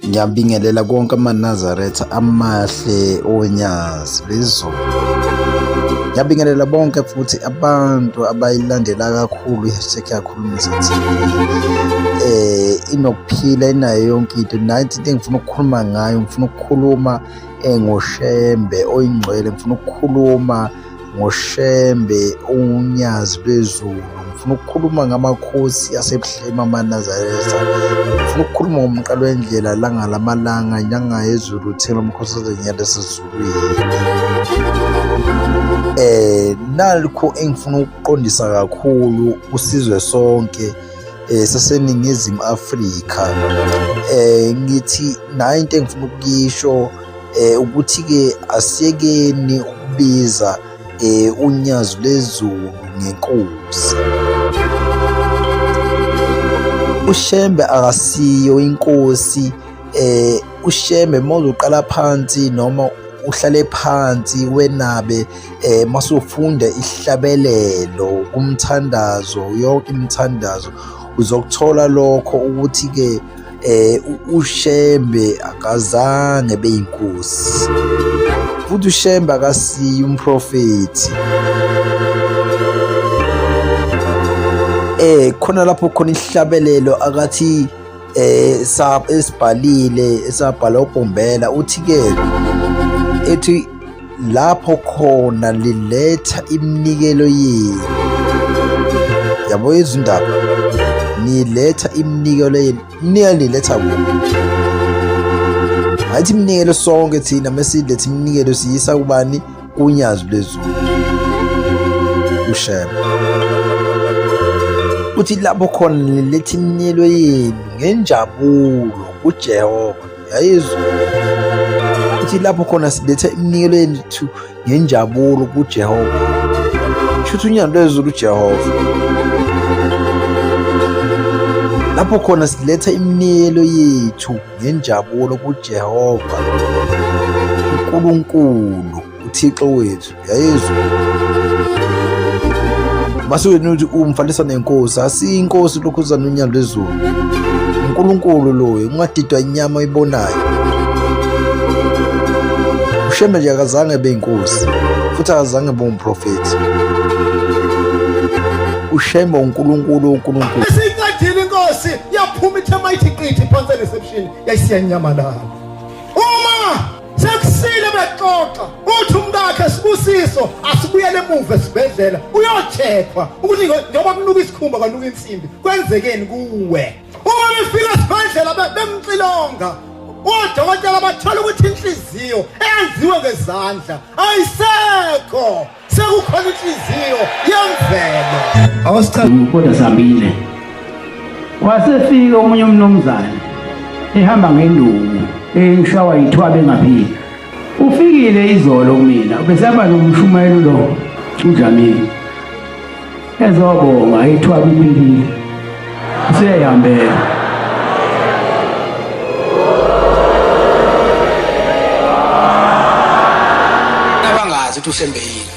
Ngiyabingelela konke amaNazaretha amahle onyazi lwezulu. Ngiyabingelela bonke futhi abantu abayilandela kakhulu i-hashtag yakhulumisa TV. Inokuphila inayo yonke into. Nathi into engifuna ukukhuluma ngayo, ngifuna ukukhuluma ngoShembe oyingcwele, ngifuna ukukhuluma ngoShembe unyazi lwezulu, ngifuna ukukhuluma ngamakhosi asebuhlema amaNazaretha, ngifuna ukukhuluma ngomqalo wendlela langa lamalanga nyanga yezulu thela umkhosi wezinyanda sezulwini. Nalokho engifuna ukuqondisa kakhulu usizwe sonke saseNingizimu Afrika. Ngithi nayo into engifuna ukuyisho ukuthi-ke asiyekeni ukubiza unyazo lwezulu ngenkosi. uShembe akasiyo inkosi. uShembe mawuzoqala phansi noma uhlale phansi wenabe masufunda ihlabelelo kumthandazo, yonke imithandazo uzokuthola lokho ukuthi-ke uShembe akazange beyinkosi, futhi uShembe akasiyo umprofethi. Khona lapho khona ihlabelelo akathi esabhala uBhombela uthi-ke ethi lapho khona liletha iminikelo yenu. Yabo izindaba niletha iminikelo yenu, niletha kuphi? Ayithi iminikelo sonke thina mesiletha iminikelo siyisa kubani? Unyazo lwezulu, uShembe. Uthi lapho khona niletha iminikelo yenu ngenjabulo kuJehova. Yayizwa uthi lapho khona siletha iminikelo yethu ngenjabulo kuJehova. Shuthi unyazo lwezulu uJehova. Lapho khona siletha iminikelo yethu ngenjabulo kuJehova uNkulunkulu uThixo wethu. Yayizwa masuke uthi umfalisa nenkosi, asiyinkosi lokhu uzana unyazo lwezulu. uNkulunkulu loyo, ungadidwa inyama oyibonayo. uShembe nje akazange beyinkosi futhi akazange bomprofethi. uShembe uNkulunkulu. Esincedile inkosi yaphuma ithema ithi qithi phansi reception yayisiyanyamalala. Uma sekusile bexoxa uthi umkakhe Sibusiso asibuyele emuva esibhedlela uyocheckwa ukuthi njengoba kunuka isikhumba kwanuka insimbi kwenzekeni kuwe. Uma befika esibhedlela bemcilonga odokotela bathola ukuthi inhliziyo eyenziwe ngezandla ayisekho, sekukhona inhliziyo yemvelo. Awasichaza kodwa sambile. Wasefika omunye umnumzane ehamba ngenduku eshawa yithwabe engaphila. Ufikile izolo kumina bese yaba nomshumayelo lo uJamile. Ezobonga ithwabe iphilile. Seyihambela. Abangazi ukuthi uShembe yini.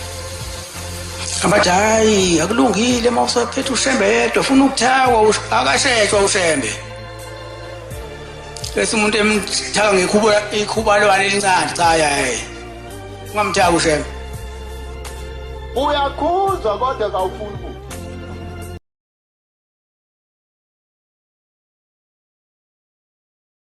Abathi hayi akulungile mawusaphethe uShembe yedwa ufuna ukuthakwa akasheshwa uShembe. Bese umuntu emthaka ikhubalwane elincane cha hayi. Ungamthaka uShembe. Uyakhuzwa kodwa kawufuni.